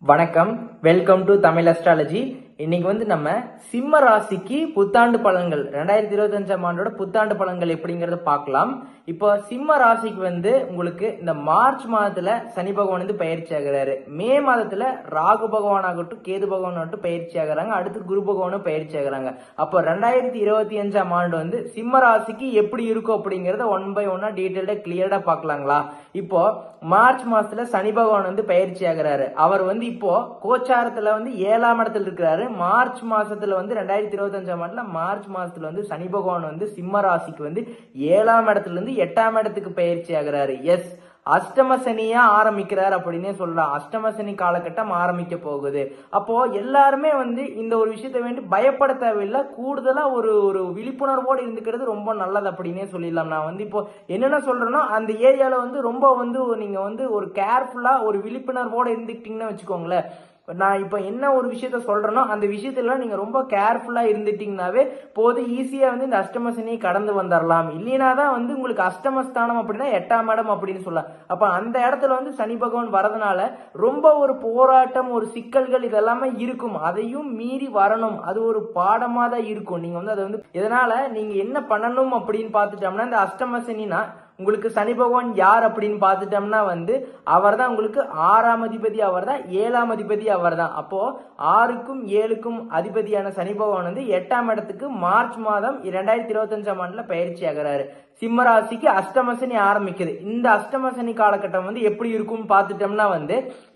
வணக்கம், welcome to Tamil astrology. இன்னைக்கு நம்ம சிம்ம ராசிக்கு புத்தாண்டு பலன்கள் 2025ஆம் ஆண்டோட புத்தாண்டு பலன்கள் எப்படிங்கறத பார்க்கலாம். இப்போ சிம்ம ராசிக்கு உங்களுக்கு இந்த மார்ச் மாதத்துல சனி பகவான் பயிற்சி ஆகிறாரு. மே மாதத்துல ராகு பகவான் ஆகட்டும், கேது பகவான் ஆகட்டும் பயிற்சி ஆகிறாங்க. அடுத்து குரு பகவானும் பயிற்சி ஆகிறாங்க. அப்போ 2025ஆம் ஆண்டு சிம்ம ராசிக்கு எப்படி இருக்கும் அப்படிங்கறத ஒன் பை ஒன்னா டீடைல்டா கிளியரா பார்க்கலாங்களா? இப்போ மார்ச் மாசத்துல சனி பகவான் பயிற்சி ஆகிறாரு. அவர் இப்போ கோச்சாரத்துல 7ஆம் இடத்துல இருக்கிறாரு. மார்ச் மாசத்துல 2025ஆம் ஆண்டுல மார்ச் மாசத்துல சனி பகவான் சிம்ம ராசிக்கு 7ஆம் இடத்துல இருந்து 8ஆம் இடத்துக்கு பயிற்சி ஆகிறாரு. எஸ், அஷ்டம சனியா ஆரம்பிக்கிறார் அப்படின்னே சொல்லலாம். அஷ்டம சனி காலகட்டம் ஆரம்பிக்க போகுது. அப்போ எல்லாருமே இந்த ஒரு விஷயத்த வேண்டி பயப்பட தேவையில்லை. கூடுதலா ஒரு ஒரு விழிப்புணர்வோடு இருந்துக்கிறது ரொம்ப நல்லது அப்படின்னே சொல்லிடலாம். நான் இப்போ என்னென்ன சொல்றேன்னா, அந்த ஏரியால ரொம்ப நீங்க ஒரு கேர்ஃபுல்லா ஒரு விழிப்புணர்வோடு இருந்துக்கிட்டீங்கன்னு வச்சுக்கோங்களேன். நான் இப்ப என்ன ஒரு விஷயத்த சொல்றேனோ அந்த விஷயத்துல நீங்க ரொம்ப கேர்ஃபுல்லா இருந்துட்டீங்கன்னாவே போது, ஈஸியா இந்த அஷ்டம சனியை கடந்து வந்துடலாம். இல்லைனா தான் உங்களுக்கு அஷ்டமஸ்தானம் அப்படின்னா 8ஆம் இடம் அப்படின்னு சொல்லலாம். அப்ப அந்த இடத்துல சனி பகவான் வரதுனால ரொம்ப ஒரு போராட்டம், ஒரு சிக்கல்கள் இதெல்லாமே இருக்கும். அதையும் மீறி வரணும். அது ஒரு பாடமா தான் இருக்கும். நீங்க அதை இதனால நீங்க என்ன பண்ணணும் அப்படின்னு பார்த்துட்டோம்னா, இந்த அஷ்டம சனினா உங்களுக்கு சனி பகவான் யார் அப்படின்னு பார்த்துட்டோம்னா அவர் தான் உங்களுக்கு 6ஆம் அதிபதி, அவர் தான் 7ஆம் அதிபதி, அவர் தான். அப்போ 6க்கும் 7க்கும் அதிபதியான சனி பகவான் 8ஆம் இடத்துக்கு மார்ச் மாதம் 2025ஆம் ஆண்டுல பயிற்சி ஆகிறாரு. சிம்ம ராசிக்கு அஷ்டம சனி ஆரம்பிக்குது. இந்த அஷ்டம சனி காலகட்டம் எப்படி இருக்கும் பார்த்துட்டோம்னா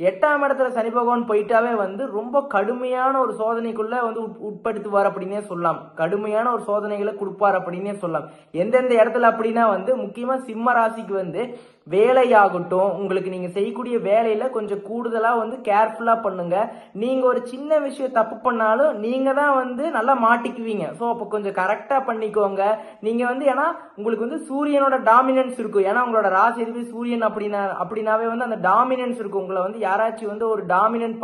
8ஆம் இடத்துல சனி பகவான் போயிட்டாவே ரொம்ப கடுமையான ஒரு சோதனைக்குள்ள உட்படுத்துவார் அப்படின்னே சொல்லலாம். கடுமையான ஒரு சோதனைகளை கொடுப்பார் அப்படின்னே சொல்லலாம். எந்தெந்த இடத்துல அப்படின்னா முக்கியமா சிம்ம ராசிக்கு வேலையாகட்டும், உங்களுக்கு நீங்க செய்யக்கூடிய வேலையில கொஞ்சம் கூடுதலா கேர்ஃபுல்லா பண்ணுங்க. நீங்க ஒரு சின்ன விஷயம் தப்பு பண்ணாலும் நீங்க தான் நல்லா மாட்டிக்குவீங்க. ஸோ அப்போ கொஞ்சம் கரெக்டா பண்ணிக்கோங்க. நீங்க ஏன்னா உங்களுக்கு சூரியனோட டாமினன்ஸ் இருக்கும். ஏன்னா உங்களோட ராசி அதிபதி சூரியன் அப்படின்னாவே அந்த டாமினன்ஸ் இருக்கும். உங்களை யாராச்சும் ஒரு டாமினன்ட்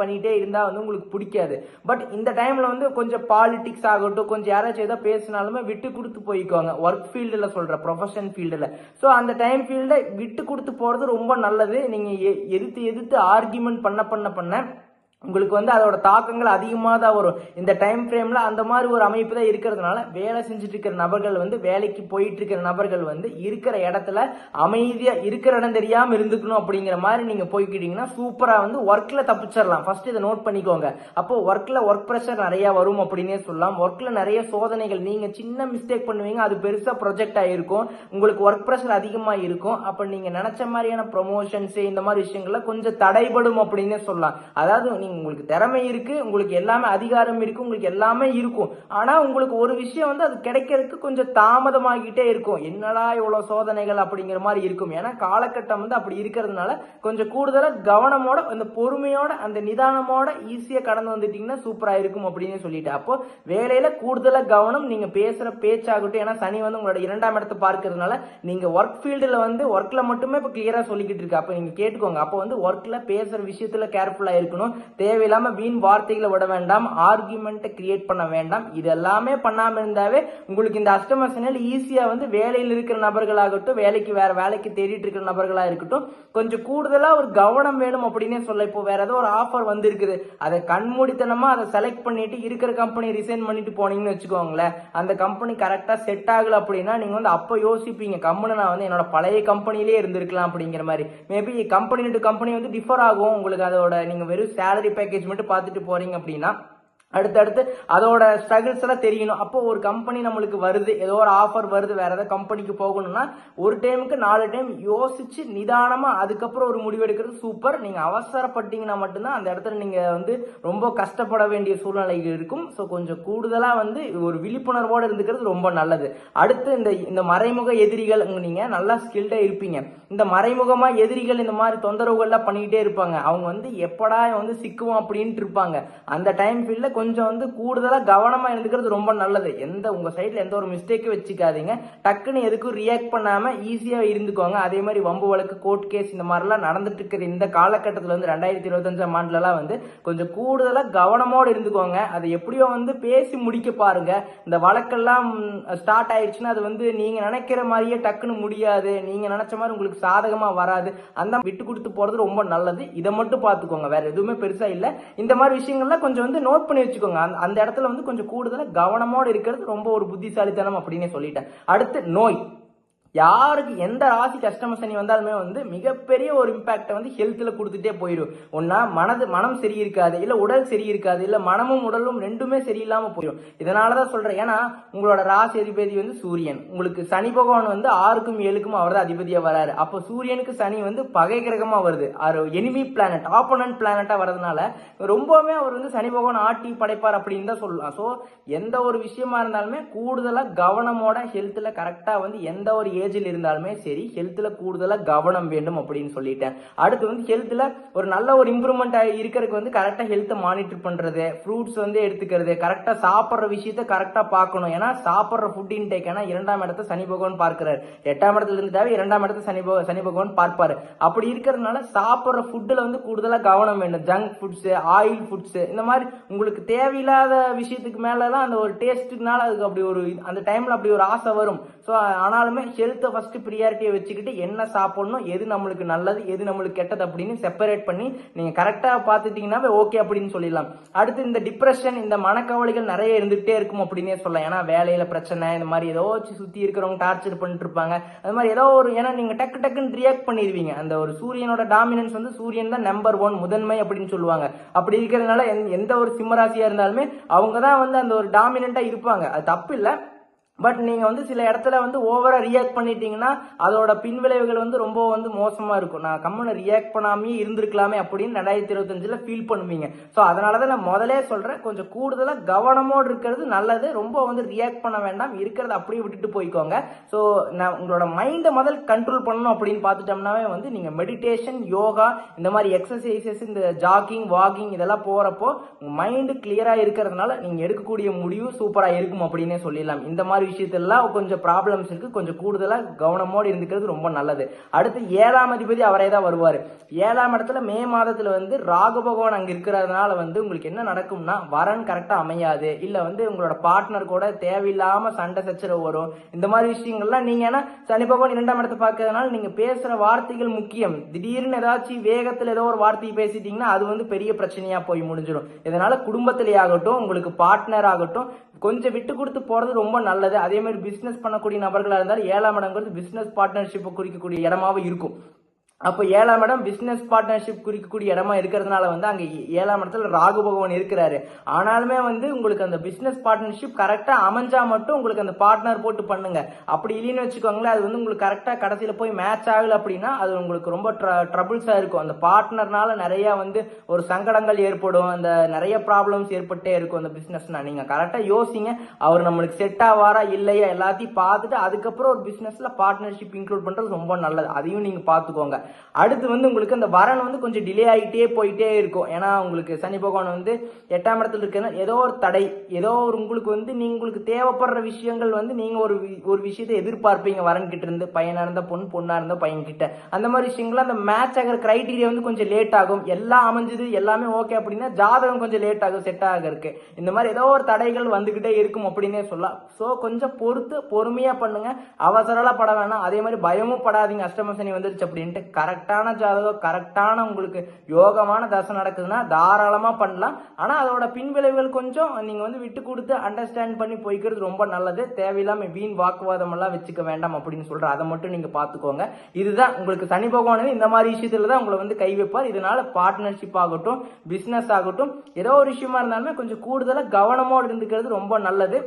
பண்ணிட்டே இருந்தா உங்களுக்கு பிடிக்காது. பட் இந்த டைம்ல கொஞ்சம் பாலிடிக்ஸ் ஆகட்டும், கொஞ்சம் யாராச்சும் ஏதோ பேசினாலுமே விட்டு கொடுத்து போய்க்கோங்க. ஒர்க் ஃபீல்டுல சொல்ற, ப்ரொஃபஷன் ஃபீல்டுல. ஸோ அந்த டைம் ஃபீல்ட விட்டு கொடுத்து போறது ரொம்ப நல்லது. நீங்க எதிர்த்து ஆர்கியூமெண்ட் பண்ண உங்களுக்கு அதோட தாக்கங்கள் அதிகமாக தான் வரும். இந்த டைம் ஃப்ரேம்ல அந்த மாதிரி ஒரு அமைப்பு தான் இருக்கிறதுனால வேலை செஞ்சுட்டு இருக்கிற நபர்கள் வேலைக்கு போயிட்டு இருக்கிற நபர்கள் இருக்கிற இடத்துல அமைதியா இருக்கிற இடம் தெரியாம இருந்துக்கணும் அப்படிங்கிற மாதிரி நீங்க போய்க்கிட்டீங்கன்னா சூப்பரா ஒர்க்ல தப்பிச்சிடலாம். ஃபர்ஸ்ட் இதை நோட் பண்ணிக்கோங்க. அப்போ ஒர்க் ப்ரெஷர் நிறைய வரும் அப்படின்னே சொல்லலாம். ஒர்க்ல நிறைய சோதனைகள், நீங்க சின்ன மிஸ்டேக் பண்ணுவீங்க, அது பெருசா ப்ரொஜெக்ட் ஆயிருக்கும். உங்களுக்கு ஒர்க் ப்ரெஷர் அதிகமா இருக்கும். அப்ப நீங்க நினைச்ச மாதிரியான ப்ரொமோஷன்ஸ் இந்த மாதிரி விஷயங்கள்ல கொஞ்சம் தடைபடும் அப்படின்னே சொல்லலாம். அதாவது உங்களுக்கு திறமை இருக்கு, உங்களுக்கு எல்லாமே அதிகாரம் இருக்கு, உங்களுக்கு எல்லாமே இருக்கும். ஆனா உங்களுக்கு ஒரு விஷயம் அது கிடைக்கிறதுக்கு கொஞ்சம் தாமதமாகிட்டே இருக்கும். என்னடா இவ்வளவு சோதனைகள் அப்படிங்கிற மாதிரி இருக்கும். ஏன்னா காலகட்டம் அப்படி இருக்கிறதுனால கொஞ்சம் கூடுதலா கவனமோட, அந்த பொறுமையோட, அந்த நிதானமோட ஈஸியா கடந்து வந்துட்டீங்கன்னா சூப்பரா இருக்கும் அப்படின்னு சொல்லிட்டு, அப்போ வேலையில கூடுதலா கவனம். நீங்க பேசுற பேச்சாகட்டும், ஏன்னா சனி உங்களோட 2ஆம் இடத்தை பார்க்கறதுனால நீங்க ஒர்க் ஃபீல்டுல ஒர்க்ல மட்டுமே இப்ப கிளியரா சொல்லிக்கிட்டு இருக்கு. அப்ப நீங்க கேட்டுக்கோங்க. அப்போ ஒர்க்ல பேசுற விஷயத்துல கேர்ஃபுல்லா இருக்கணும். தேவையில்லாம வீண் வார்த்தைகளை விட வேண்டாம். ஆர்குமெண்ட்டை கிரியேட் பண்ண வேண்டாம். இது எல்லாமே பண்ணாம இருந்தாவே உங்களுக்கு இந்த அஷ்டம சனியில ஈஸியா வேலையில் இருக்கிற நபர்களாகட்டும், வேற வேலைக்கு தேடிட்டு இருக்கிற நபர்களா இருக்கட்டும், கொஞ்சம் கூடுதலா ஒரு கவனம் வேணும் அப்படின்னே சொல்ல. இப்போ வேற ஏதோ ஒரு ஆஃபர் வந்திருக்குது, அதை கண்மூடித்தனமா அதை செலக்ட் பண்ணிட்டு இருக்கிற கம்பெனி ரிசைன் பண்ணிட்டு போனீங்கன்னு வச்சுக்கோங்களேன். அந்த கம்பெனி கரெக்டா செட் ஆகல அப்படின்னா நீங்க அப்ப யோசிப்பீங்க, கம்பெனி நான் என்னோட பழைய கம்பெனிலேயே இருந்திருக்கலாம் அப்படிங்கிற மாதிரி. Maybe company to company differ ஆகும். உங்களுக்கு அதோட நீங்க வெறும் சேலரி பேக்கேஜ் மட்டும் பார்த்துட்டு போறீங்க அப்படின்னா அடுத்தடுத்து அதோட ஸ்ட்ரகிள்ஸ் எல்லாம் தெரியணும். அப்போ ஒரு கம்பெனி நம்மளுக்கு வருது, ஏதோ ஒரு ஆஃபர் வருது, வேற ஏதாவது கம்பெனிக்கு போகணும்னா ஒரு டைமுக்கு 4 டைம் யோசிச்சு நிதானமா அதுக்கப்புறம் ஒரு முடிவு எடுக்கிறது சூப்பர். நீங்க அவசரப்பட்டீங்கன்னா மட்டும்தான் அந்த இடத்துல நீங்க ரொம்ப கஷ்டப்பட வேண்டிய சூழ்நிலைகள் இருக்கும். ஸோ கொஞ்சம் கூடுதலா ஒரு விழிப்புணர்வோடு இருந்துக்கிறது ரொம்ப நல்லது. அடுத்து இந்த மறைமுக எதிரிகள், நீங்க நல்லா ஸ்கில்டா இருப்பீங்க. இந்த மறைமுகமா எதிரிகள் இந்த மாதிரி தொந்தரவுகள்லாம் பண்ணிக்கிட்டே இருப்பாங்க. அவங்க எப்படா சிக்குவோம் அப்படின்ட்டு இருப்பாங்க. அந்த டைம் ஃபீல்ட்ல கொஞ்சம் வந்து கூடுதலா கவனமா இருந்துக்கிறது ரொம்ப நல்லது. உங்க சைட்ல எந்த ஒரு மிஸ்டேக்கும் வச்சுக்காதீங்க. டக்குன்னு எதுக்கும் ரியாக்ட் பண்ணாம ஈஸியா இருந்துக்கோங்க. அதே மாதிரி வம்பு வழக்கு, கோர்ட் கேஸ் இந்த மாதிரிலாம் நடந்துட்டு இருக்கிற இந்த காலகட்டத்தில் வந்து 2025ஆம் ஆண்டுலலாம் வந்து கொஞ்சம் கூடுதலா கவனமோடு இருந்துக்கோங்க. அதை எப்படியோ வந்து பேசி முடிக்க பாருங்க. இந்த வழக்கெல்லாம் ஸ்டார்ட் ஆயிடுச்சுன்னா அது வந்து நீங்க நினைக்கிற மாதிரியே டக்குன்னு முடியாது. நீங்க நினைச்ச மாதிரி உங்களுக்கு சாதகமா வராது. அந்த விட்டு கொடுத்து போறது ரொம்ப நல்லது. இதை மட்டும் பார்த்துக்கோங்க, வேற எதுவுமே பெருசா இல்ல. இந்த மாதிரி விஷயங்கள்லாம் கொஞ்சம் வந்து நோட் பண்ணி வச்சுக்கோங்க. அந்த இடத்துல வந்து கொஞ்சம் கூடுதலா கவனமோடு இருக்கிறது ரொம்ப ஒரு புத்திசாலித்தனம் அப்படின்னு சொல்லிட்டேன். அடுத்து நோய். யாருக்கு எந்த ராசி கஷ்டம சனி வந்தாலுமே வந்து மிகப்பெரிய ஒரு இம்பாக்டை வந்து ஹெல்த்ல கொடுத்துட்டே போயிடும். ஒன்னா மனம் சரி இருக்காது, இல்ல உடல் சரி இருக்காது, இல்ல மனமும் உடலும் ரெண்டுமே சரியில்லாம போயிடும். இதனாலதான் சொல்றேன், ஏன்னா உங்களோட ராசி அதிபதி வந்து சூரியன். உங்களுக்கு சனி பகவான் வந்து 6க்கும் 7க்கும் அவர் தான் அதிபதியா வராரு. அப்போ சூரியனுக்கு சனி வந்து பகை கிரகமா வருது, எனிமி பிளானட், ஆப்போனன்ட் பிளானட்டா வரதுனால ரொம்பவுமே அவர் வந்து சனி பகவான் ஆட்டி படைப்பார் அப்படின்னு தான் சொல்லலாம். ஸோ எந்த ஒரு விஷயமா இருந்தாலுமே கூடுதலா கவனமோட ஹெல்த்ல கரெக்டா வந்து எந்த ஒரு ஏஜில் இருந்தாலுமே சரி ஹெல்த்ல கூடுதலா கவனம் வேண்டும் அப்படின்னு சொல்லிட்டேன். அடுத்து வந்து ஹெல்த்ல ஒரு நல்ல ஒரு இம்ப்ரூவ்மெண்ட் இருக்கிறதுக்கு வந்து கரெக்டா ஹெல்த் மானிட்டர் பண்றது, ஃப்ரூட்ஸ் வந்து எடுத்துக்கிறது, கரெக்டா சாப்பிடுற விஷயத்த கரெக்டா பார்க்கணும். ஏன்னா சாப்பிடுற ஃபுட் இன்டேக், ஏன்னா 2ஆம் இடத்தை சனி பகவான் பார்க்கிறார். 8ஆம் இடத்துல இருந்தாவே 2ஆம் இடத்தை சனி பகவான் பார்ப்பாரு. அப்படி இருக்கிறதுனால சாப்பிடுற ஃபுட்ல வந்து கூடுதலா கவனம் வேண்டும். ஜங்க் ஃபுட்ஸ், ஆயில் ஃபுட்ஸ், இந்த மாதிரி உங்களுக்கு தேவையில்லாத விஷயத்துக்கு மேலதான் அந்த ஒரு டேஸ்ட்னால அதுக்கு அப்படி ஒரு அந்த டைம்ல அப்படி ஒரு ஆசை வரும். ஸோ ஆனாலுமே ஹெல்த்தை ஃபர்ஸ்ட் ப்ரியாரிட்டியை வச்சுக்கிட்டு என்ன சாப்பிடணும், எது நம்மளுக்கு நல்லது, எது நம்மளுக்கு கெட்டது அப்படின்னு செப்பரேட் பண்ணி நீங்க கரெக்டா பார்த்துட்டீங்கன்னாவே ஓகே அப்படின்னு சொல்லிடலாம். அடுத்து இந்த டிப்ரெஷன், இந்த மனக்கவலைகள் நிறைய இருந்துகிட்டே இருக்கும் அப்படின்னே சொல்லலாம். ஏன்னா வேலையில பிரச்சனை, இந்த மாதிரி ஏதோ சுத்தி இருக்கிறவங்க டார்ச்சர் பண்ணிட்டு இருப்பாங்க. அது மாதிரி ஏதோ ஒரு, ஏன்னா நீங்க டக்குன்னு ரியாக்ட் பண்ணிடுவீங்க. அந்த ஒரு சூரியனோட டாமினன்ஸ் வந்து சூரியன் தான் நம்பர் 1 முதன்மை அப்படின்னு சொல்லுவாங்க. அப்படி இருக்கிறதுனால எந்த ஒரு சிம்மராசியா இருந்தாலுமே அவங்க தான் வந்து அந்த ஒரு டாமினண்டா இருப்பாங்க. அது தப்பு இல்லை. பட் நீங்க வந்து சில இடத்துல வந்து ஓவரா ரியாக்ட் பண்ணிட்டீங்கன்னா அதோட பின்விளைவுகள் வந்து ரொம்ப வந்து மோசமா இருக்கும். நான் கம்முன்னு ரியாக்ட் பண்ணாமே இருந்திருக்கலாமே அப்படின்னு 2025ல ஃபீல் பண்ணுவீங்க. ஸோ அதனாலதான் நான் முதலே சொல்றேன், கொஞ்சம் கூடுதலா கவனமோடு இருக்கிறது நல்லது. ரொம்ப வந்து ரியாக்ட் பண்ண வேண்டாம், இருக்கிறத அப்படியே விட்டுட்டு போய்க்கோங்க. ஸோ நான் உங்களோட மைண்டை முதல் கண்ட்ரோல் பண்ணணும் அப்படின்னு பார்த்துட்டோம்னாவே வந்து நீங்க மெடிடேஷன், யோகா, இந்த மாதிரி எக்ஸசைசஸ், இந்த ஜாகிங், வாக்கிங் இதெல்லாம் போறப்போ மைண்டு கிளியரா இருக்கிறதுனால நீங்க எடுக்கக்கூடிய முடிவு சூப்பரா இருக்கும் அப்படின்னே சொல்லிடலாம். இந்த மாதிரி விஷயத்தெல்லாம் கொஞ்சம் ப்ராப்ளம்ஸ் இருக்கு, கொஞ்சம் கூடுதலா கவனமோடு இருந்துக்கிறது ரொம்ப நல்லது. அடுத்து 7ஆம் அதிபதி அவரே தான் வருவாரு. 7ஆம் இடத்துல மே மாதத்துல வந்து ராகு பகவான் அங்க இருக்கிறதுனால வந்து உங்களுக்கு என்ன நடக்கும்னா வரன் கரெக்டா அமையாது, இல்ல வந்து உங்களோட பார்ட்னர் கூட தேவையில்லாம சண்டை சச்சரவு வரும். இந்த மாதிரி விஷயங்கள்லாம் நீங்க, ஏன்னா சனி பகவான் 2ஆம் இடத்தை பார்க்கறதுனால நீங்க பேசுற வார்த்தைகள் முக்கியம். திடீர்னு ஏதாச்சும் வேகத்துல ஏதோ ஒரு வார்த்தையை பேசிட்டீங்கன்னா அது வந்து பெரிய பிரச்சனையா போய் முடிஞ்சிடும். இதனால குடும்பத்திலே ஆகட்டும், உங்களுக்கு பார்ட்னர் ஆகட்டும், கொஞ்சம் விட்டு கொடுத்து போறது ரொம்ப நல்லது. அதே மாதிரி பிசினஸ் பண்ணக்கூடிய நபர்களா இருந்தாலும் 7ஆம் இடங்கிறது பிசினஸ் பார்ட்னர்ஷிப் குறிக்கக்கூடிய இடமாவே இருக்கும். அப்போ 7ஆம் இடம் பிசினஸ் பார்ட்னர்ஷிப் குறிக்கக்கூடிய இடமா இருக்கிறதுனால வந்து அங்க 7ஆம் இடத்துல ராகு பகவான் இருக்கிறாரு. ஆனாலுமே வந்து உங்களுக்கு அந்த பிசினஸ் பார்ட்னர்ஷிப் கரெக்டா அமைஞ்சா மட்டும் உங்களுக்கு அந்த பார்ட்னர் போட்டு பண்ணுங்க. அப்படி இல்லைன்னு வச்சுக்கோங்களேன், அது வந்து உங்களுக்கு கரெக்டா கடைசியில போய் மேட்ச் ஆகல அப்படின்னா அது உங்களுக்கு ரொம்ப ட்ரபிள்ஸா இருக்கும். அந்த பார்ட்னர்னால நிறைய வந்து ஒரு சங்கடங்கள் ஏற்படும், அந்த நிறைய ப்ராப்ளம்ஸ் ஏற்பட்டே இருக்கும். அந்த பிசினஸ்னா நீங்க கரெக்டா யோசிங்க, அவர் நம்மளுக்கு செட் ஆவாரா இல்லையா எல்லாத்தையும் பார்த்துட்டு அதுக்கப்புறம் ஒரு பிசினஸ்ல பார்ட்னர்ஷிப் இன்க்ளூட் பண்றது ரொம்ப நல்லது. அதையும் நீங்க பார்த்துக்கோங்க. அடுத்து வந்து உங்களுக்கு அந்த வரன் வந்து கொஞ்சம் டிலே ஆகிட்டே போயிட்டே இருக்கும். ஏன்னா உங்களுக்கு சனி பகவான் வந்து 8ஆம் இடத்துல இருக்கிற ஏதோ ஒரு தடை, ஏதோ ஒரு உங்களுக்கு வந்து உங்களுக்கு தேவைப்படுற விஷயங்கள் வந்து நீங்க ஒரு விஷயத்தை எதிர்பார்ப்பீங்க வரன் கிட்ட இருந்து. பையனா இருந்தா பொண்ணா இருந்தா பையன் கிட்ட, அந்த மாதிரி விஷயங்கள் அந்த மேட்ச் ஆகிற கிரைட்டீரியா வந்து கொஞ்சம் லேட் ஆகும். எல்லாம் அமைஞ்சது எல்லாமே ஓகே அப்படின்னா ஜாதகம் கொஞ்சம் லேட் ஆகும் செட் ஆகிறதுக்கு. இந்த மாதிரி ஏதோ ஒரு தடைகள் வந்துகிட்டே இருக்கும் அப்படின்னே சொல்லலாம். ஸோ கொஞ்சம் பொறுமையா பண்ணுங்க, அவசரம்லாம் பட வேணாம். அதே மாதிரி பயமும் படாதீங்க அஷ்டம சனி வந்துருச்சு அப்படின்ட்டு. கரெக்டான ஜாதகம், கரெக்டான உங்களுக்கு யோகமான தசை நடக்குதுன்னா தாராளமா பண்ணலாம். ஆனா அதோட பின்விளைவுகள் கொஞ்சம் நீங்க வந்து விட்டு கொடுத்து அண்டர்ஸ்டாண்ட் பண்ணி போய்க்கிறது ரொம்ப நல்லது. தேவையில்லாம வீண் வாக்குவாதம் எல்லாம் வச்சுக்க வேண்டாம் அப்படின்னு சொல்ற, அதை மட்டும் நீங்க பாத்துக்கோங்க. இதுதான் உங்களுக்கு சனி பகவான் இந்த மாதிரி விஷயத்துல தான் உங்களை வந்து கை வைப்பார். இதனால பார்ட்னர்ஷிப் ஆகட்டும், பிசினஸ் ஆகட்டும், ஏதோ ஒரு விஷயமா இருந்தாலுமே கொஞ்சம் கூடுதலா கவனமோடு இருந்துக்கிறது ரொம்ப நல்லது.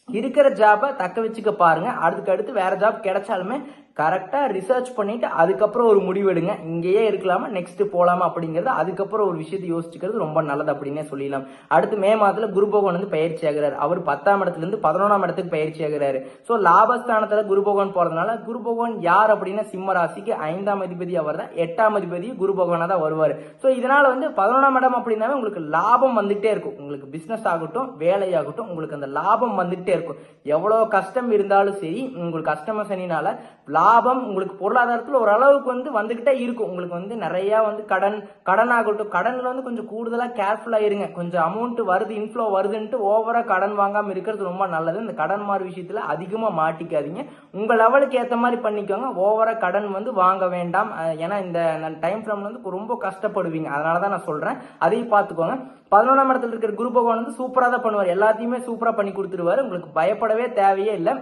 இருக்கிற ஜாபை தக்க வச்சுக்க பாருங்க. அடுத்து வேற ஜாப் கிடைச்சாலுமே கரெக்டா ரிசர்ச் பண்ணிட்டு அதுக்கப்புறம் ஒரு முடிவு எடுங்க. இங்கேயே இருக்கலாமா நெக்ஸ்ட் போலாமா அப்படிங்கறது அதுக்கப்புறம் ஒரு விஷயத்தை யோசிச்சுக்கிறது ரொம்ப நல்லது அப்படின்னே சொல்லிடலாம். அடுத்து மே மாதத்துல குரு பகவான் வந்து பயிற்சி ஆகிறார். அவர் 10ஆம் இடத்துல இருந்து 11ஆம் இடத்துக்கு பயிற்சி ஆகிறாரு. சோ லாபஸ்தானத்துல குரு பகவான் போறதுனால குரு பகவான் யார் அப்படின்னா சிம்ம ராசிக்கு 5ஆம் அதிபதி அவர் தான், 8ஆம் அதிபதி குரு பகவானா தான் வருவாரு. சோ இதனால வந்து 11ஆம் இடம் அப்படின்னாவே உங்களுக்கு லாபம் வந்துட்டே இருக்கும். உங்களுக்கு பிசினஸ் ஆகட்டும் வேலையாகட்டும் உங்களுக்கு அந்த லாபம் வந்துட்டே இருக்கும். எவ்வளவு கஷ்டம் இருந்தாலும் சரி உங்களுக்கு அஷ்டம சனினால லாபம் உங்களுக்கு பொருளாதாரத்துல ஓரளவுக்கு வந்து வந்துகிட்டே இருக்கும். உங்களுக்கு வந்து நிறைய வந்து கடன் ஆகட்டும், கடன்ல வந்து கொஞ்சம் கூடுதலா கேர்ஃபுல்லா இருங்க. கொஞ்சம் அமௌண்ட் வருது இன்ஃப்ளோ வருதுன்ட்டு ஓவரா கடன் வாங்காம இருக்கிறது ரொம்ப நல்லது. இந்த கடன் மாதிரி விஷயத்துல அதிகமா மாட்டிக்காதீங்க. உங்க லெவலுக்கு ஏத்த மாதிரி பண்ணிக்கோங்க. ஓவரா கடன் வந்து வாங்க வேண்டாம். ஏன்னா இந்த டைம் ஃப்ரேம்ல வந்து ரொம்ப கஷ்டப்படுவீங்க. அதனாலதான் நான் சொல்றேன், அதையும் பார்த்துக்கோங்க. 11ஆம் இடத்துல இருக்கிற குரு பகவான் வந்து சூப்பரா தான் பண்ணுவார். எல்லாத்தையுமே சூப்பரா பண்ணி கொடுத்துருவாரு. உங்களுக்கு பயப்படவே தேவையே இல்லை.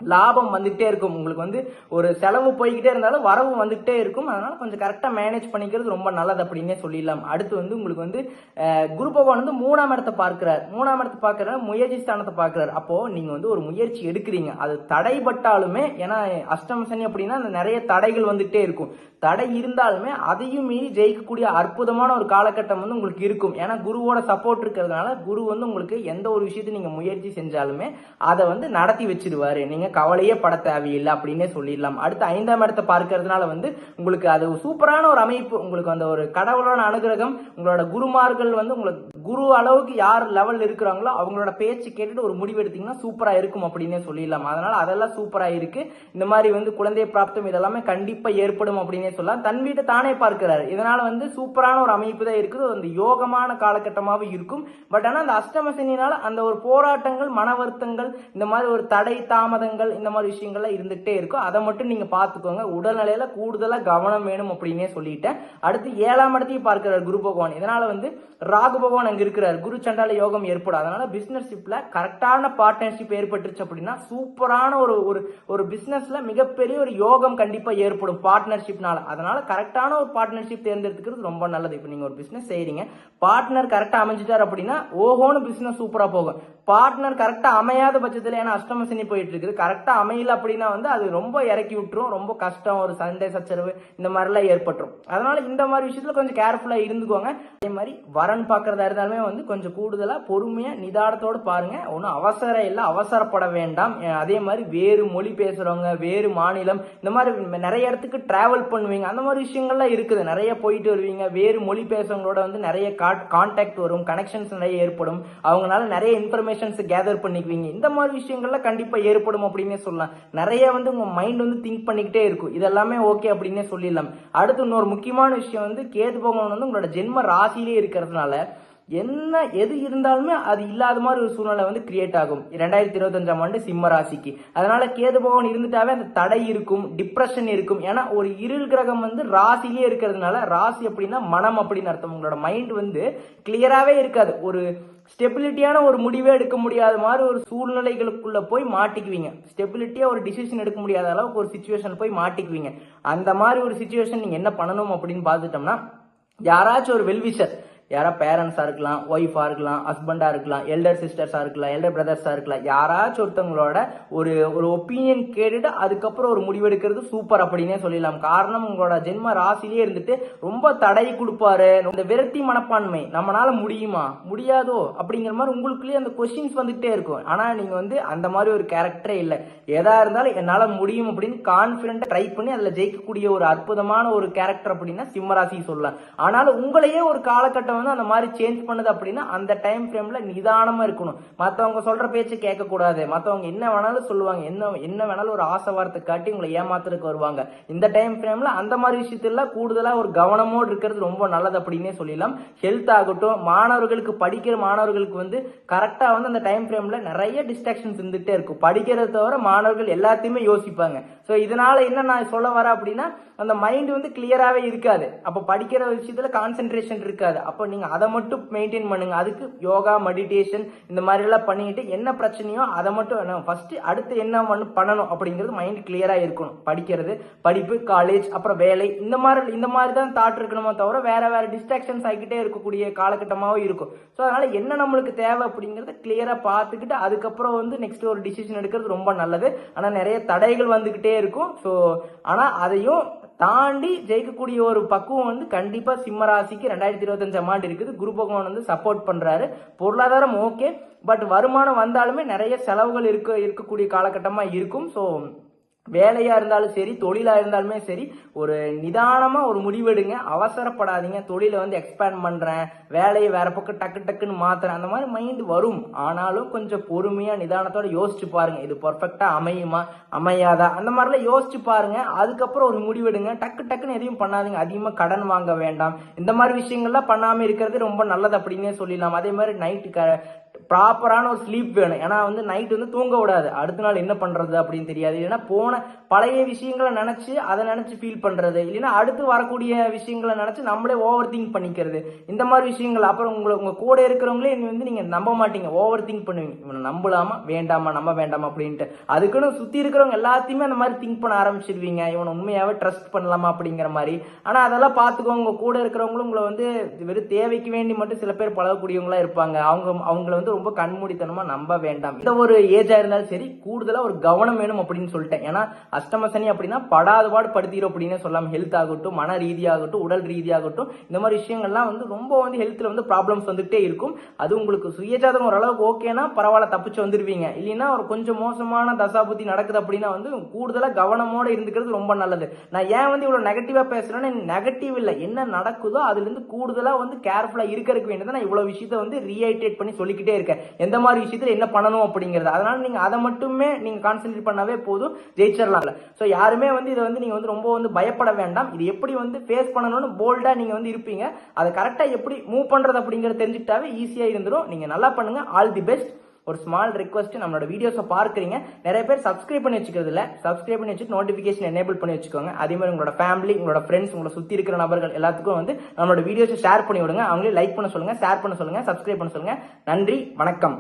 லாபம் வந்துகிட்டே இருக்கும். உங்களுக்கு வந்து ஒரு செலவு போய்கிட்டே இருந்தாலும் வரவு வந்துகிட்டே இருக்கும். அதனால கொஞ்சம் கரெக்டா மேனேஜ் பண்ணிக்கிறது ரொம்ப நல்லது அப்படின்னே சொல்லிடலாம். அடுத்து வந்து உங்களுக்கு வந்து குரு பகவான் வந்து 3ஆம் இடத்தை பார்க்கிறார். 3ஆம் இடத்தை பார்க்கிற முயற்சி ஸ்தானத்தை பார்க்கிறார். அப்போ நீங்க வந்து ஒரு முயற்சி எடுக்கிறீங்க, அது தடைப்பட்டாலுமே, ஏன்னா அஷ்டம சனி அப்படின்னா நிறைய தடைகள் வந்துட்டே இருக்கும். தடை இருந்தாலுமே அதையும் மீறி ஜெயிக்கக்கூடிய அற்புதமான ஒரு காலகட்டம் வந்து உங்களுக்கு இருக்கும். ஏன்னா குருவோட சப்போர்ட் இருக்கிறதுனால குரு வந்து உங்களுக்கு எந்த ஒரு விஷயத்தை நீங்க முயற்சி செஞ்சாலுமே அதை வந்து நடத்தி வச்சிருவாரு. நீங்க கவலையே பட தேவையில்லை அப்படின்னே சொல்லிடலாம். அடுத்து 5ஆம் இடத்தை பார்க்கறதுனால வந்து உங்களுக்கு அது சூப்பரான ஒரு அமைப்பு. உங்களுக்கு அந்த ஒரு கடவுளோட அனுகிரகம், உங்களோட குருமார்கள் வந்து உங்களுக்கு குரு அளவுக்கு யார் லெவல் இருக்கிறாங்களோ அவங்களோட பேச்சு கேட்டுட்டு ஒரு முடிவு எடுத்தீங்கன்னா சூப்பரா இருக்கும் அப்படின்னே சொல்லிடலாம். அதனால அதெல்லாம் சூப்பரா இருக்கு. இந்த மாதிரி வந்து குழந்தை பிராப்தம் இதெல்லாமே கண்டிப்பா ஏற்படும் அப்படின்னே சொல்லலாம். தன் வீட்டை தானே பார்க்கிறாரு. இதனால வந்து சூப்பரான ஒரு அமைப்பு தான் இருக்குது. அந்த யோகமான காலகட்டமாக இருக்கும். பட் ஆனா அந்த அஷ்டம சனினால அந்த ஒரு போராட்டங்கள், மன வருத்தங்கள், இந்த மாதிரி ஒரு தடை தாமதங்கள், இந்த மாதிரி விஷயங்கள்லாம் இருந்துகிட்டே இருக்கும். அதை மட்டும் நீங்க பாத்துக்கோங்க. உடல்நிலையில கூடுதலா கவனம் வேணும் அப்படின்னே சொல்லிட்டேன். அடுத்து 7ஆம் இடத்தையும் பார்க்கிறார் குரு பகவான். இதனால வந்து ராகு பகவான் அங்க இருக்கிறார். குரு சண்டால யோகம் ஏற்படும். அதனால பிசினஸ்ஷிப்ல கரெக்டான பார்ட்னர்ஷிப் ஏற்பட்டுருச்சு அப்படின்னா சூப்பரான ஒரு பிசினஸ்ல மிகப்பெரிய ஒரு யோகம் கண்டிப்பா ஏற்படும் பார்ட்னர்ஷிப்னால. அதனால கரெக்டான ஒரு பார்ட்னர்ஷிப் தேர்ந்தெடுத்துக்கிறது ரொம்ப நல்லது. இப்போ நீங்க ஒரு பிசினஸ் செய்றீங்க, பார்ட்னர் கரெக்டா அமைஞ்சிட்டார் அப்படின்னா ஓஹோன்னு பிசினஸ் சூப்பரா போகும். பார்ட்னர் கரெக்டா அமையாத பட்சத்துல, ஏன்னா அஷ்டம சனி போயிட்டு இருக்குது, கரெக்டா அமையல அப்படின்னா வந்து அது ரொம்ப இறக்கி விட்டுரும். ரொம்ப கஷ்டம், ஒரு சண்டை சச்சரவு இந்த மாதிரி எல்லாம் ஏற்பட்டுரும். அதனால இந்த மாதிரி விஷயத்துல கொஞ்சம் கேர்ஃபுல்லா இருந்துக்கோங்க. அதே மாதிரி வரன் பாக்குறதா இருந்தாலுமே வந்து கொஞ்சம் கூடுதலா பொறுமையா நிதானத்தோடு பாருங்க. ஒன்னும் அவசரம் இல்லை, அவசரப்பட வேண்டாம். அதே மாதிரி வேறு மொழி பேசுறவங்க, வேறு மாநிலம், இந்த மாதிரி நிறைய இடத்துக்கு டிராவல் பண்ணுவீங்க. அந்த மாதிரி விஷயங்கள்லாம் இருக்குது. நிறைய போயிட்டு வருவீங்க. வேறு மொழி பேசுறவங்களோட வந்து நிறைய கான்டாக்ட் வரும், கனெக்ஷன்ஸ் நிறைய ஏற்படும். அவங்களால நிறைய இன்ஃபர்மேஷன்ஸ் கேதர் பண்ணிக்குவீங்க. இந்த மாதிரி விஷயங்கள்லாம் கண்டிப்பா ஏற்படும் அப்படின்னே சொல்லலாம். நிறைய வந்து உங்க மைண்ட் வந்து திங்க் பண்ணிக்கிட்டே இருக்கும். இதெல்லாமே ஓகே அப்படின்னே சொல்லிடலாம். அடுத்து இன்னொரு முக்கியமான விஷயம் வந்து கேது பகவான் வந்து உங்களோட ஜென்ம ராசியிலே இருக்கிறதுனால எது இருந்தாலுமே அது இல்லாத மாதிரி ஒரு சூழ்நிலை வந்து கிரியேட் ஆகும் 2025ஆம் ஆண்டு சிம்ம ராசிக்கு. அதனால கேது பகவான் இருந்துட்டாவே அந்த தடை இருக்கும், டிப்ரெஷன் இருக்கும். ஏன்னா ஒரு இருள் கிரகம் வந்து ராசிலேயே இருக்கிறதுனால, ராசி அப்படின்னா மனம் அப்படின்னு அர்த்தம். உங்களோட மைண்ட் வந்து கிளியராகவே இருக்காது. ஒரு ஸ்டெபிலிட்டியான ஒரு முடிவே எடுக்க முடியாத மாதிரி ஒரு சூழ்நிலைகளுக்குள்ள போய் மாட்டிக்குவீங்க. ஸ்டெபிலிட்டியா ஒரு டிசிஷன் எடுக்க முடியாத அளவுக்கு ஒரு சிச்சுவேஷன் போய் மாட்டிக்குவீங்க. அந்த மாதிரி ஒரு சிச்சுவேஷன் நீங்க என்ன பண்ணணும் அப்படின்னு பார்த்துட்டோம்னா, யாராச்சும் ஒரு வெல்விஷர், யாரா பேரண்ட்ஸா இருக்கலாம், ஒய்ஃபா இருக்கலாம், ஹஸ்பண்டா இருக்கலாம், எல்டர் சிஸ்டர்ஸா இருக்கலாம், எல்டர் பிரதர்ஸா இருக்கலாம், யாராச்சும் ஒருத்தவங்களோட ஒரு ஒப்பீனியன் கேட்டுட்டு அதுக்கப்புறம் ஒரு முடிவெடுக்கிறது சூப்பர் அப்படின்னே சொல்லலாம். காரணம் உங்களோட ஜென்ம ராசிலேயே இருந்துட்டு ரொம்ப தடை கொடுப்பாரு. இந்த விரக்தி மனப்பான்மை, நம்மளால முடியுமா முடியாதோ அப்படிங்கிற மாதிரி உங்களுக்குள்ளேயே அந்த கொஸ்டின்ஸ் வந்துட்டே இருக்கும். ஆனா நீங்க வந்து அந்த மாதிரி ஒரு கேரக்டரே இல்லை. எதா இருந்தாலும் என்னால முடியும் அப்படின்னு கான்பிடண்டா ட்ரை பண்ணி அதுல ஜெயிக்கக்கூடிய ஒரு அற்புதமான ஒரு கேரக்டர் அப்படின்னா சிம்மராசி சொல்லலாம். ஆனாலும் உங்களையே ஒரு காலகட்டம் வந்து அந்த மாதிரி சேஞ்ச் பண்ணுது அப்படின்னா அந்த டைம் ஃப்ரேம்ல நிதானமா இருக்கணும். மத்தவங்க சொல்ற பேச்சு கேட்க கூடாது. மத்தவங்க என்ன வேணாலும் சொல்லுவாங்க, என்ன வேணாலும் ஒரு ஆசை வார்த்தை காட்டி உங்களை ஏமாத்துறதுக்கு வருவாங்க. இந்த டைம் ஃப்ரேம்ல அந்த மாதிரி விஷயத்துல கூடுதலா ஒரு கவனமோடு இருக்கிறது ரொம்ப நல்லது அப்படின்னே சொல்லலாம். ஹெல்த் ஆகட்டும், மாணவர்களுக்கு படிக்கிற மாணவர்களுக்கு வந்து கரெக்டா வந்து அந்த டைம் ஃப்ரேம்ல நிறைய டிஸ்ட்ராக்ஷன்ஸ் இருந்துட்டே இருக்கும். படிக்கிறத தவிர மாணவர்கள் எல்லாத்தையுமே யோசிப்பாங்க. ஸோ இதனால என்ன நான் சொல்ல வரேன் அப்படின்னா, அந்த மைண்ட் வந்து கிளியராகவே இருக்காது. அப்போ படிக்கிற விஷயத்துல கான்சென்ட்ரேஷன் இருக்காது. அப்போ நீங்க அதை மட்டும் மெயின்டைன் பண்ணுங்க. அதுக்கு யோகா, மெடிடேஷன் இந்த மாதிரி எல்லாம் பண்ணிட்டு என்ன பிரச்சனையோ அதை மட்டும் ஃபர்ஸ்ட் அடுத்து என்ன பண்ணணும் அப்படிங்கிறது மைண்ட் கிளியரா இருக்கணும். படிக்கிறது, படிப்பு, காலேஜ், அப்புறம் வேலை, இந்த மாதிரி தான் தாட் இருக்கணுமோ தவிர வேற டிஸ்ட்ராக்ஷன்ஸ் ஆகிக்கிட்டே இருக்கக்கூடிய காலகட்டமாகவும் இருக்கும். ஸோ அதனால என்ன நம்மளுக்கு தேவை அப்படிங்கறத கிளியரா பார்த்துக்கிட்டு அதுக்கப்புறம் வந்து நெக்ஸ்ட் ஒரு டிசிஷன் எடுக்கிறது ரொம்ப நல்லது. ஆனா நிறைய தடைகள் வந்துகிட்டே இருக்கும். ஸோ ஆனா அதையும் தாண்டி ஜெயிக்கக்கூடிய ஒரு பக்குவம் வந்து கண்டிப்பா சிம்ம ராசிக்கு 2025 ஆண்டு இருக்குது. குரு பகவான் வந்து சப்போர்ட் பண்றாரு. பொருளாதாரம் ஓகே, பட் வருமானம் வந்தாலுமே நிறைய செலவுகள் இருக்கக்கூடிய காலகட்டமா இருக்கும். ஸோ வேலையா இருந்தாலும் சரி, தொழிலா இருந்தாலுமே சரி, ஒரு நிதானமா ஒரு முடிவெடுங்க. அவசரப்படாதீங்க. தொழிலை வந்து எக்ஸ்பேண்ட் பண்றேன், வேலையை வேற பக்கம் டக்கு டக்குன்னு மாத்துறேன், அந்த மாதிரி மைண்ட் வரும். ஆனாலும் கொஞ்சம் பொறுமையா நிதானத்தோட யோசிச்சு பாருங்க. இது பர்ஃபெக்டா அமையுமா அமையாதா அந்த மாதிரிலாம் யோசிச்சு பாருங்க. அதுக்கப்புறம் ஒரு முடிவெடுங்க. டக்கு டக்குன்னு எதையும் பண்ணாதீங்க. அதிகமா கடன் வாங்க வேண்டாம். இந்த மாதிரி விஷயங்கள்லாம் பண்ணாம இருக்கிறது ரொம்ப நல்லது அப்படின்னே சொல்லிடலாம். அதே மாதிரி நைட்டு ப்ராப்பரான ஒரு ஸ்லீப் வேணும். ஏன்னா வந்து நைட் வந்து தூங்க விடாது. அடுத்த நாள் என்ன பண்றது அப்படின்னு தெரியாது. இல்லைன்னா போன பழைய விஷயங்களை நினைச்சு அதை நினைச்சு ஃபீல் பண்றது, இல்லைன்னா அடுத்து வரக்கூடிய விஷயங்களை நினைச்சு நம்மளே ஓவர் திங்க் பண்ணிக்கிறது. இந்த மாதிரி விஷயங்கள் அப்புறம் உங்க கூட இருக்கிறவங்களே வந்து நீங்க நம்ப மாட்டீங்க, ஓவர் திங்க் பண்ணுவீங்க. இவனை நம்பலாமா வேண்டாமா, நம்ப வேண்டாமா அப்படின்ட்டு. அதுக்குன்னு சுத்தி இருக்கிறவங்க எல்லாத்தையுமே அந்த மாதிரி திங்க் பண்ண ஆரம்பிச்சிருவீங்க. இவனை உண்மையாவே ட்ரஸ்ட் பண்ணலாமா அப்படிங்கிற மாதிரி. ஆனா அதெல்லாம் பார்த்துக்கோங்க. உங்க கூட இருக்கிறவங்களும் உங்களை வந்து வெறும் தேவைக்கு வேண்டி மட்டும் சில பேர் பழகக்கூடியவங்களா இருப்பாங்க. அவங்கள வந்து ரொம்ப கண்மூடித்தனமா நம்ப வேண்டாம். இந்த ஒரு ஏஜா இருந்தாலும் சரி, கூடுதலா ஒரு கவனம் வேணும் அப்படின்னு சொல்லிட்டேன். ஏன்னா அஷ்டம சனி அப்படின்னா படாதபாடு படுத்திடும் அப்படின்னு சொல்லலாம். ஹெல்த் ஆகட்டும், மன ரீதியாகட்டும், உடல் ரீதியாகட்டும், இந்த மாதிரி விஷயங்கள்லாம் வந்து ரொம்ப வந்து ஹெல்த்ல வந்து ப்ராப்ளம்ஸ் வந்துட்டே இருக்கும். அது உங்களுக்கு சுயஜாதகம் ஓரளவுக்கு ஓகேனா பரவாயில்ல, தப்பிச்சு வந்துருவீங்க. இல்லைன்னா ஒரு கொஞ்சம் மோசமான தசாபுத்தி நடக்குது அப்படின்னா வந்து கூடுதலா கவனமோட இருந்துக்கிறது ரொம்ப நல்லது. நான் ஏன் வந்து இவ்வளவு நெகட்டிவா பேசுறேன்னா, நெகட்டிவ் இல்ல, என்ன நடக்குதோ அதுல இருந்து கூடுதலா வந்து கேர்ஃபுல்லா இருக்கிறதுக்கு வேண்டியது நான் இவ்வளவு விஷயத்த வந்து ரீஐட்ரேட் பண்ணி சொல்லிக்கிட்டே இருக்கேன். எந்த மாதிரி விஷயத்துல என்ன பண்ணணும் அப்படிங்கிறது. அதனால நீங்க அதை மட்டுமே நீங்க கான்சென்ட்ரேட் பண்ணாவே போதும், ஜெயிச்சிடலாம். சோ யாருமே வந்து இதை வந்து நீங்க வந்து ரொம்ப வந்து பயப்பட வேண்டாம். இது எப்படி வந்து ஃபேஸ் பண்ணணும்னு போல்டா நீங்க வந்து இருப்பீங்க. அதை கரெக்டா எப்படி மூவ் பண்றது அப்படிங்கறத தெரிஞ்சுக்கிட்டாவே ஈஸியா இருந்துரும். நீங்க நல்லா பண்ணுங்க. All the best. ஒரு ஸ்மால் ரிக்வஸ்ட், நம்மளோட வீடியோஸை பார்க்குறீங்க, நிறைய பேர் சப்ஸ்கிரைப் பண்ணி வச்சுக்கிறது இல்லை. சப்ஸ்கிரைப் பண்ணி வச்சுட்டு நோட்டிஃபிகேஷன் எனேபிள் பண்ணி வச்சுக்கோங்க. அதே மாதிரி உங்களோட ஃபேமிலி, உங்களோட ஃப்ரெண்ட்ஸ், உங்களை சுற்றி இருக்கிற நபர்கள் எல்லாத்துக்கும் வந்து நம்மளோட வீடியோஸை ஷேர் பண்ணி விடுங்க. அவங்களே லைக் பண்ண சொல்லுங்க, ஷேர் பண்ண சொல்லுங்க, சப்ஸ்கிரைப் பண்ண சொல்லுங்க. நன்றி, வணக்கம்.